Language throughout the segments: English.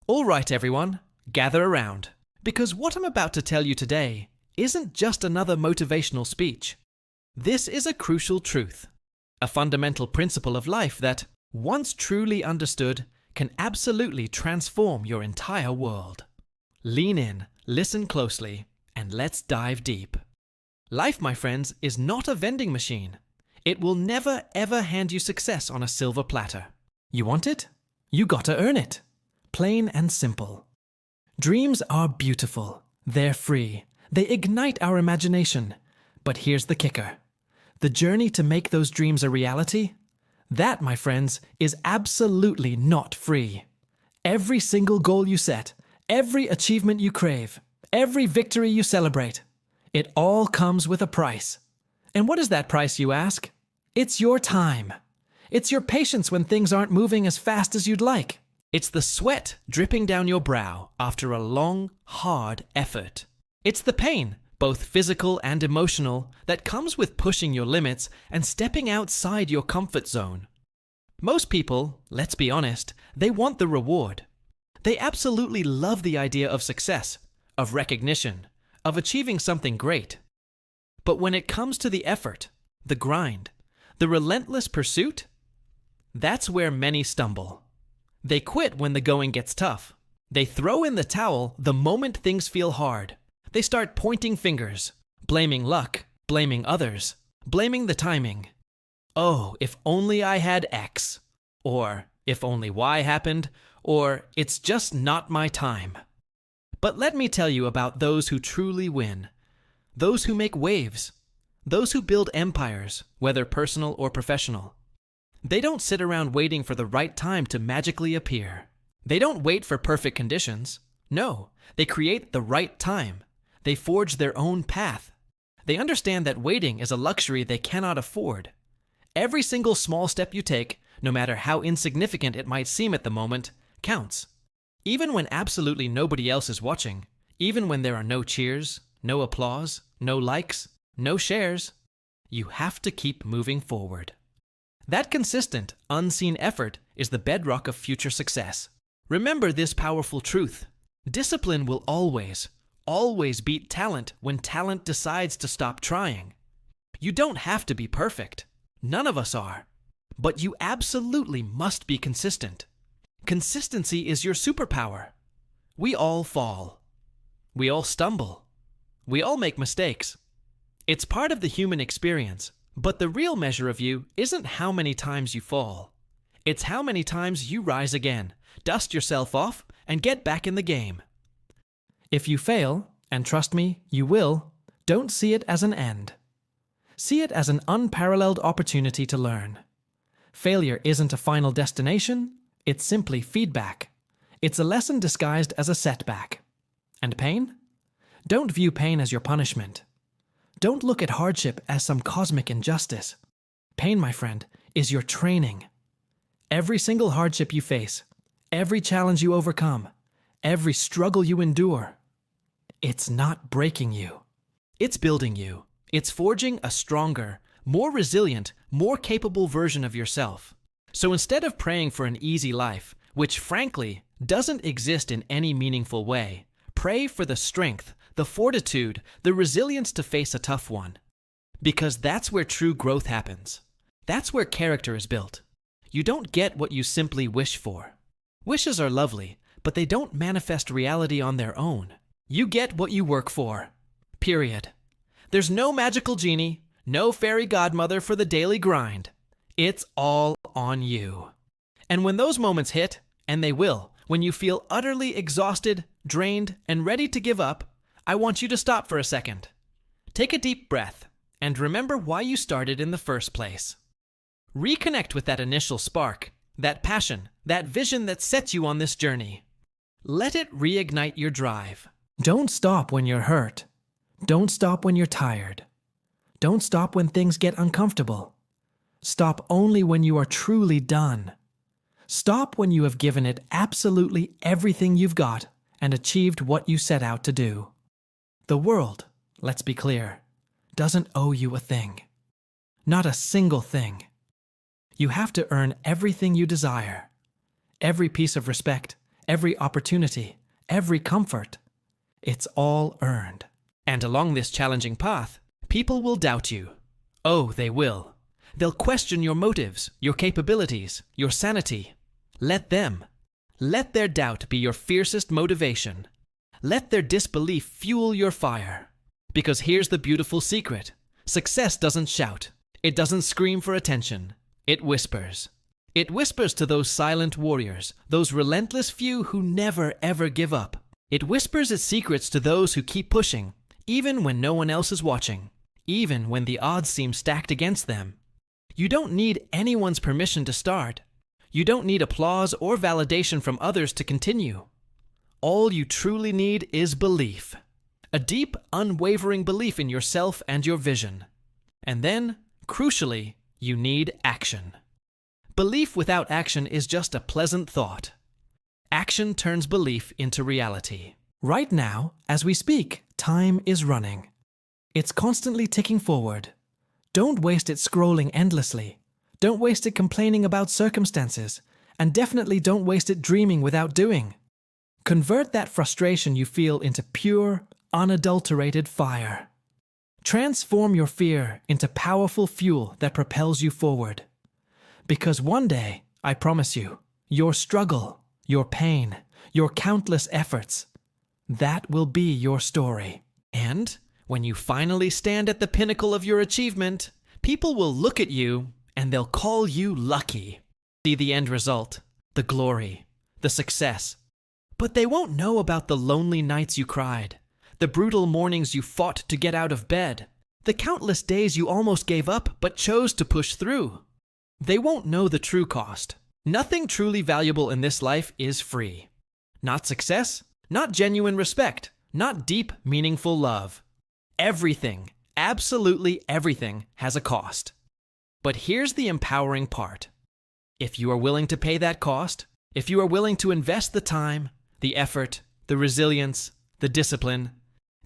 All right, everyone, gather around, because what I'm about to tell you today isn't just another motivational speech. This is a crucial truth, a fundamental principle of life that, once truly understood, can absolutely transform your entire world. Lean in, listen closely, and let's dive deep. Life, my friends, is not a vending machine. It will never ever hand you success on a silver platter. You want it? You gotta earn it. Plain and simple. Dreams are beautiful. They're free. They ignite our imagination. But here's the kicker. The journey to make those dreams a reality, that, my friends, is absolutely not free. Every single goal you set, every achievement you crave, every victory you celebrate, it all comes with a price. And what is that price, you ask? It's your time. It's your patience when things aren't moving as fast as you'd like. It's the sweat dripping down your brow after a long, hard effort. It's the pain, both physical and emotional, that comes with pushing your limits and stepping outside your comfort zone. Most people, let's be honest, they want the reward. They absolutely love the idea of success, of recognition, of achieving something great. But when it comes to the effort, the grind, the relentless pursuit, that's where many stumble. They quit when the going gets tough. They throw in the towel the moment things feel hard. They start pointing fingers, blaming luck, blaming others, blaming the timing. Oh, if only I had X, or if only Y happened, or it's just not my time. But let me tell you about those who truly win, those who make waves, those who build empires, whether personal or professional. They don't sit around waiting for the right time to magically appear. They don't wait for perfect conditions. No, they create the right time. They forge their own path. They understand that waiting is a luxury they cannot afford. Every single small step you take, no matter how insignificant it might seem at the moment, counts. Even when absolutely nobody else is watching, even when there are no cheers, no applause, no likes, no shares, you have to keep moving forward. That consistent, unseen effort is the bedrock of future success. Remember this powerful truth. Discipline will always beat talent when talent decides to stop trying. You don't have to be perfect. None of us are. But you absolutely must be consistent. Consistency is your superpower. We all fall. We all stumble. We all make mistakes. It's part of the human experience. But the real measure of you isn't how many times you fall. It's how many times you rise again, dust yourself off, and get back in the game. If you fail, and trust me, you will, don't see it as an end. See it as an unparalleled opportunity to learn. Failure isn't a final destination, it's simply feedback. It's a lesson disguised as a setback. And pain? Don't view pain as your punishment. Don't look at hardship as some cosmic injustice. Pain, my friend, is your training. Every single hardship you face, every challenge you overcome, every struggle you endure, it's not breaking you. It's building you. It's forging a stronger, more resilient, more capable version of yourself. So instead of praying for an easy life, which frankly doesn't exist in any meaningful way, pray for the strength, the fortitude, the resilience to face a tough one. Because that's where true growth happens. That's where character is built. You don't get what you simply wish for. Wishes are lovely, but they don't manifest reality on their own. You get what you work for. Period. There's no magical genie, no fairy godmother for the daily grind. It's all on you. And when those moments hit, and they will, when you feel utterly exhausted, drained, and ready to give up, I want you to stop for a second. Take a deep breath and remember why you started in the first place. Reconnect with that initial spark, that passion, that vision that sets you on this journey. Let it reignite your drive. Don't stop when you're hurt. Don't stop when you're tired. Don't stop when things get uncomfortable. Stop only when you are truly done. Stop when you have given it absolutely everything you've got and achieved what you set out to do. The world, let's be clear, doesn't owe you a thing. Not a single thing. You have to earn everything you desire. Every piece of respect, every opportunity, every comfort. It's all earned. And along this challenging path, people will doubt you. Oh, they will. They'll question your motives, your capabilities, your sanity. Let them. Let their doubt be your fiercest motivation. Let their disbelief fuel your fire. Because here's the beautiful secret. Success doesn't shout. It doesn't scream for attention. It whispers. It whispers to those silent warriors, those relentless few who never ever give up. It whispers its secrets to those who keep pushing, even when no one else is watching, even when the odds seem stacked against them. You don't need anyone's permission to start. You don't need applause or validation from others to continue. All you truly need is belief. A deep, unwavering belief in yourself and your vision. And then, crucially, you need action. Belief without action is just a pleasant thought. Action turns belief into reality. Right now, as we speak, time is running. It's constantly ticking forward. Don't waste it scrolling endlessly. Don't waste it complaining about circumstances. And definitely don't waste it dreaming without doing. Convert that frustration you feel into pure, unadulterated fire. Transform your fear into powerful fuel that propels you forward. Because one day, I promise you, your struggle, your pain, your countless efforts, that will be your story. And when you finally stand at the pinnacle of your achievement, people will look at you and they'll call you lucky. See the end result, the glory, the success. But they won't know about the lonely nights you cried, the brutal mornings you fought to get out of bed, the countless days you almost gave up but chose to push through. They won't know the true cost. Nothing truly valuable in this life is free. Not success, not genuine respect, not deep, meaningful love. Everything, absolutely everything, has a cost. But here's the empowering part. If you are willing to pay that cost, if you are willing to invest the time, the effort, the resilience, the discipline,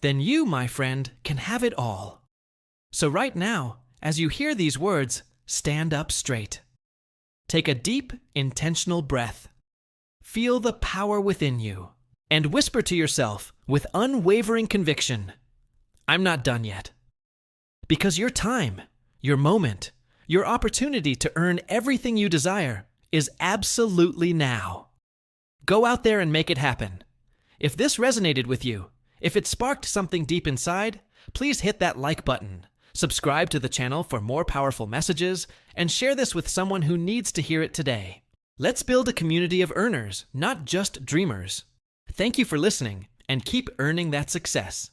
then you, my friend, can have it all. So right now, as you hear these words, stand up straight. Take a deep, intentional breath. Feel the power within you, and whisper to yourself with unwavering conviction, I'm not done yet. Because your time, your moment, your opportunity to earn everything you desire is absolutely now. Go out there and make it happen. If this resonated with you, if it sparked something deep inside, please hit that like button. Subscribe to the channel for more powerful messages, and share this with someone who needs to hear it today. Let's build a community of earners, not just dreamers. Thank you for listening, and keep earning that success.